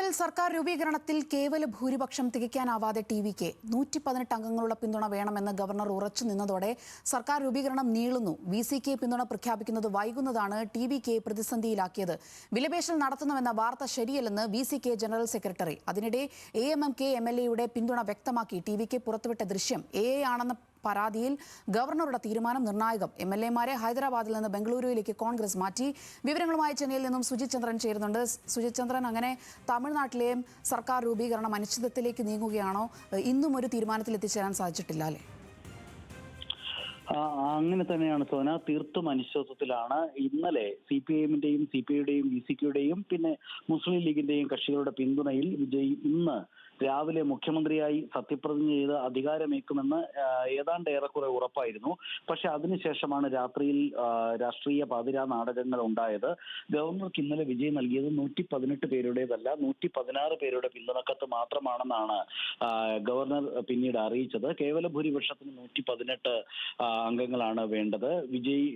തമിഴ്നാട്ടിൽ സർക്കാർ രൂപീകരണത്തിൽ കേവല ഭൂരിപക്ഷം തികയ്ക്കാനാവാതെ ടി.വിക്ക് 118 അംഗങ്ങളുടെ പിന്തുണ വേണമെന്ന് ഗവർണർ ഉറച്ചു നിന്നതോടെ സർക്കാർ രൂപീകരണം നീളുന്നു. വി.സിക്ക് പിന്തുണ പ്രഖ്യാപിക്കുന്നത് വൈകുന്നതാണ് ടി.വിക്ക് പ്രതിസന്ധിയിലാക്കിയത്. വിലപേശൽ നടത്തുന്നുവെന്ന വാർത്ത ശരിയല്ലെന്ന് വി.സിക്ക് ജനറൽ സെക്രട്ടറി. അതിനിടെ എ.എം.എം.കെ എം.എൽ.എയുടെ പിന്തുണ വ്യക്തമാക്കി ടി.വിക്ക് പുറത്തുവിട്ട ദൃശ്യം എ ആണെന്ന പരാതിയിൽ ഗവർണറുടെ തീരുമാനം നിർണായകം. എം.എൽ.എമാരെ ഹൈദരാബാദിൽ നിന്ന് ബംഗളൂരുവിലേക്ക് കോൺഗ്രസ് മാറ്റി. വിവരങ്ങളുമായി ചെന്നൈയിൽ നിന്നും സുജിത് ചന്ദ്രൻ ചേരുന്നുണ്ട്. സുജിത് ചന്ദ്രൻ, അങ്ങനെ തമിഴ്നാട്ടിലെയും സർക്കാർ രൂപീകരണം അനിശ്ചിതത്വത്തിലേക്ക് നീങ്ങുകയാണോ? ഇന്നും ഒരു തീരുമാനത്തിൽ എത്തിച്ചേരാൻ സാധിച്ചിട്ടില്ല അല്ലേ? അങ്ങനെ തന്നെയാണ് സോന. തീർത്തും അനിശ്ചിതത്വത്തിലാണ്. ഇന്നലെ CPI-എമ്മിന്റെയും CPI-യുടെയും VCK-യുടെയും പിന്നെ മുസ്ലിം ലീഗിന്റെയും കക്ഷികളുടെ പിന്തുണയിൽ വിജയ് ഇന്ന് രാവിലെ മുഖ്യമന്ത്രിയായി സത്യപ്രതിജ്ഞ ചെയ്ത് അധികാരമേക്കുമെന്ന് ഏതാണ്ട് ഏറെക്കുറെ ഉറപ്പായിരുന്നു. പക്ഷെ അതിനുശേഷമാണ് രാത്രിയിൽ രാഷ്ട്രീയ പാതിരാ നാടകങ്ങൾ ഉണ്ടായത്. ഗവർണർക്ക് ഇന്നലെ വിജയ് നൽകിയത് 118 പേരുടേതല്ല, 116 പേരുടെ പിന്തുണക്കത്ത് മാത്രമാണെന്നാണ് ഗവർണർ പിന്നീട് അറിയിച്ചത്. കേവല ഭൂരിപക്ഷത്തിന് 118 അംഗങ്ങളാണ് വേണ്ടത്. വിജയ്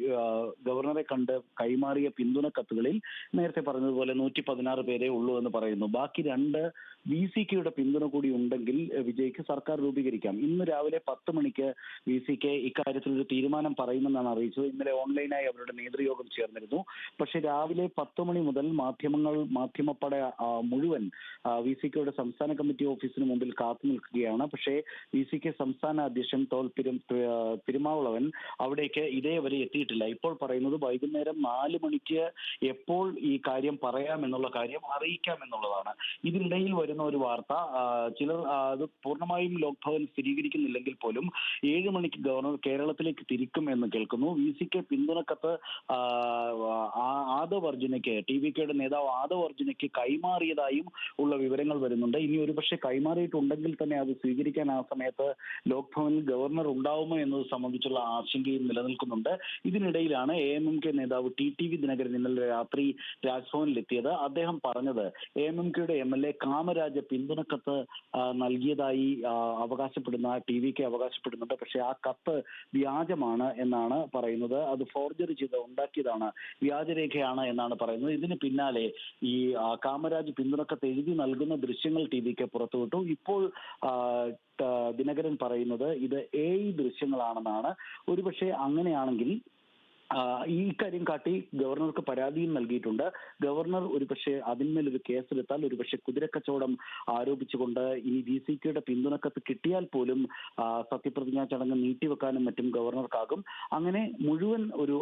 ഗവർണറെ കണ്ട് കൈമാറിയ പിന്തുണക്കത്തുകളിൽ നേരത്തെ പറഞ്ഞതുപോലെ 116 പേരേ ഉള്ളൂ എന്ന് പറയുന്നു. ബാക്കി 2 VCK-യുടെ പിന്തുണ കൂടി ഉണ്ടെങ്കിൽ വിജയ്ക്ക് സർക്കാർ രൂപീകരിക്കാം. ഇന്ന് രാവിലെ 10 മണിക്ക് VCK ഇക്കാര്യത്തിൽ ഒരു തീരുമാനം പറയുമെന്നാണ് അറിയിച്ചത്. ഇന്നലെ ഓൺലൈനായി അവരുടെ നേതൃയോഗം ചേർന്നിരുന്നു. പക്ഷെ രാവിലെ 10 മണി മുതൽ മാധ്യമപ്പട മുഴുവൻ VCK-യുടെ സംസ്ഥാന കമ്മിറ്റി ഓഫീസിന് മുമ്പിൽ കാത്തു നിൽക്കുകയാണ്. പക്ഷേ VCK സംസ്ഥാന അധ്യക്ഷൻ തിരുമാവളവൻ അവിടേക്ക് ഇതേവരെ എത്തിയിട്ടില്ല. ഇപ്പോൾ പറയുന്നത് വൈകുന്നേരം 4 മണിക്ക് എപ്പോൾ ഈ കാര്യം പറയാമെന്നുള്ള കാര്യം അറിയിക്കാം എന്നുള്ളതാണ്. ഇതിനിടയിൽ വരുന്ന ഒരു വാർത്ത, ചിലർ അത് പൂർണ്ണമായും ലോക്ഭവൻ സ്ഥിരീകരിക്കുന്നില്ലെങ്കിൽ പോലും 7 മണിക്ക് ഗവർണർ കേരളത്തിലേക്ക് തിരിക്കും എന്ന് കേൾക്കുന്നു. VCK പിന്തുണക്കത്ത് ആദവ് അർജുനയ്ക്ക്, ടി.വി.കെയുടെ നേതാവ് ആദവ് അർജുനയ്ക്ക് കൈമാറിയതായും ഉള്ള വിവരങ്ങൾ വരുന്നുണ്ട്. ഇനി ഒരുപക്ഷെ കൈമാറിയിട്ടുണ്ടെങ്കിൽ തന്നെ അത് സ്വീകരിക്കാൻ ആ സമയത്ത് ലോക്ഭവനിൽ ഗവർണർ ഉണ്ടാവുമോ എന്നത് സംബന്ധിച്ചുള്ള ആശങ്കയും നിലനിൽക്കുന്നുണ്ട്. ഇതിനിടയിലാണ് എ.എം.എം.കെ നേതാവ് ടി.ടി.വി ദിനകരൻ ഇന്നലെ രാത്രി രാജ്ഭവനിലെത്തിയത്. അദ്ദേഹം പറഞ്ഞത് എ.എം.എം.കെയുടെ എം.എൽ.എ കാമരാജ് പിന്തുണക്കത്ത് നൽകിയതായി അവകാശപ്പെടുന്ന ടി.വി.കെ അവകാശപ്പെടുന്നുണ്ട്. പക്ഷെ ആ കത്ത് വ്യാജമാണ് എന്നാണ് പറയുന്നത്. അത് ഫോർജറി ചെയ്ത് ഉണ്ടാക്കിയതാണ്, വ്യാജരേഖയാണ് എന്നാണ് പറയുന്നത്. ഇതിന് പിന്നാലെ ഈ കാമരാജ് പിന്തുണക്കത്ത് എഴുതി നൽകുന്ന ദൃശ്യങ്ങൾ ടി.വി.കെ പുറത്തുവിട്ടു. ഇപ്പോൾ ദിനകരൻ പറയുന്നത് ഇത് AI ദൃശ്യങ്ങളാണെന്നാണ്. ഒരുപക്ഷെ അങ്ങനെയാണെങ്കിൽ ഈ കാര്യം കാട്ടി ഗവർണർക്ക് പരാതിയും നൽകിയിട്ടുണ്ട്. ഗവർണർ ഒരുപക്ഷെ അതിന്മേലൊരു കേസെടുത്താൽ ഒരുപക്ഷെ കുതിരക്കച്ചവടം ആരോപിച്ചുകൊണ്ട് ഈ VCK-യുടെ പിന്തുണക്കത്ത് കിട്ടിയാൽ പോലും സത്യപ്രതിജ്ഞാ ചടങ്ങ് നീട്ടിവെക്കാനും മറ്റും ഗവർണർക്കാകും. അങ്ങനെ മുഴുവൻ ഒരു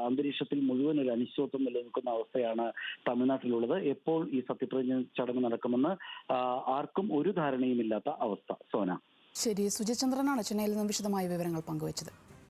അന്തരീക്ഷത്തിൽ മുഴുവൻ ഒരു അനിശ്ചിതത്വം നിലനിൽക്കുന്ന അവസ്ഥയാണ് തമിഴ്നാട്ടിലുള്ളത്. എപ്പോൾ ഈ സത്യപ്രതിജ്ഞ ചടങ്ങ് നടക്കുമെന്ന് ആർക്കും ഒരു ധാരണയുമില്ലാത്ത അവസ്ഥ. സോന. ശരി, സുജിത് ചന്ദ്രനാണ് ചെന്നൈയിൽ നിന്നും വിശദമായ വിവരങ്ങൾ പങ്കുവച്ചത്.